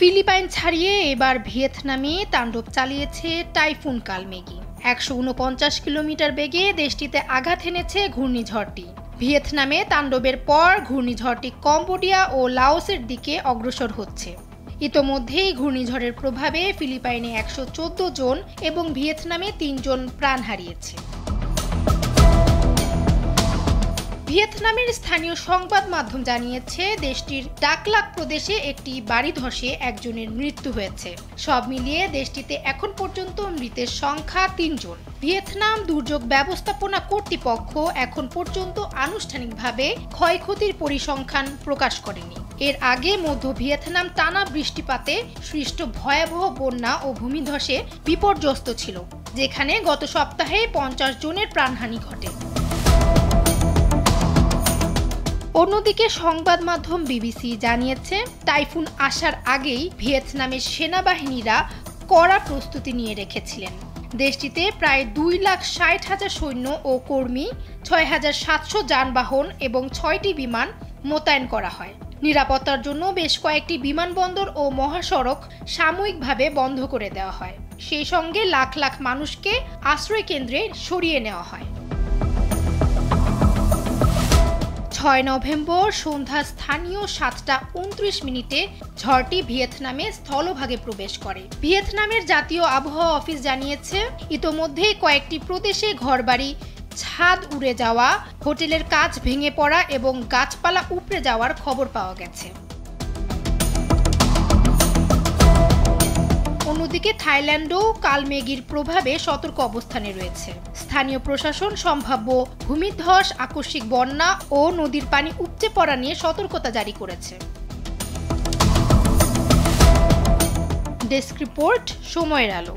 Philippine ছাড়িয়ে এবার ভিয়েতনামে তাণ্ডব চালিয়েছে টাইফুন কালমেগি। ১৪৯ কিলোমিটার বেগে দেশটিতে আঘাত এনেছে ঘূর্ণিঝড়টি। ভিয়েতনামে তাণ্ডবের পর ঘূর্ণিঝড়টি কম্বোডিয়া ও লাওসের দিকে অগ্রসর হচ্ছে। ইতোমধ্যেই ঘূর্ণিঝড়ের প্রভাবে ফিলিপাইনে ১১৪ জন এবং ভিয়েতনামে ৩ জন প্রাণ হারিয়েছে। ভিয়েতনামের স্থানীয় সংবাদ মাধ্যম জানিয়েছে দেশটির ডাকলাক প্রদেশে একটি বাড়ি ধসে একজনের মৃত্যু হয়েছে। সব মিলিয়ে দেশটিতে এখন পর্যন্ত মৃতের সংখ্যা ৩ জন। ভিয়েতনাম দুর্যোগ ব্যবস্থাপনা কর্তৃপক্ষ এখন পর্যন্ত আনুষ্ঠানিকভাবে ক্ষয়ক্ষতির পরিসংখ্যান প্রকাশ করেনি। এর আগে মধ্য ভিয়েতনাম টানা বৃষ্টিপাতে সৃষ্ট ভয়াবহ বন্যা ও ভূমিধসে বিপর্যস্ত ছিল, যেখানে গত সপ্তাহে ৫০ জনের প্রাণহানি ঘটে। অন্যদিকে সংবাদ মাধ্যম বিবিসি জানিয়েছে টাইফুন আসার আগেই ভিয়েতনামের সেনাবাহিনীরা কড়া প্রস্তুতি নিয়ে রেখেছিলেন। দেশটিতে প্রায় ২,৬০,০০০ সৈন্য ও কর্মী, ৬,৭০০ যানবাহন এবং ৬টি বিমান মোতায়েন করা হয়। নিরাপত্তার জন্য বেশ কয়েকটি বিমানবন্দর ও মহাসড়ক সাময়িকভাবে বন্ধ করে দেওয়া হয়। সেই সঙ্গে লাখ লাখ মানুষকে আশ্রয় কেন্দ্রে সরিয়ে নেওয়া হয়। ৬ নভেম্বর সন্ধ্যা স্থানীয় ৭:২৯ ঝড়টি ভিয়েতনামে স্থলভাগে প্রবেশ করে। ভিয়েতনামের জাতীয় আবহাওয়া অফিস জানিয়েছে ইতোমধ্যে কয়েকটি প্রদেশে ঘরবাড়ি, ছাদ উড়ে যাওয়া, হোটেলের কাচ ভেঙে পড়া এবং গাছপালা উপড়ে যাওয়ার খবর পাওয়া গেছে। অন্যদিকে থাইল্যান্ডও কালমেগির প্রভাবে সতর্ক অবস্থানে রয়েছে। স্থানীয় প্রশাসন সম্ভাব্য ভূমিধস, আকস্মিক বন্যা ও নদীর পানি উপচে পড়া নিয়ে সতর্কতা জারি করেছে। ডেস্ক রিপোর্ট, সময়ের আলো।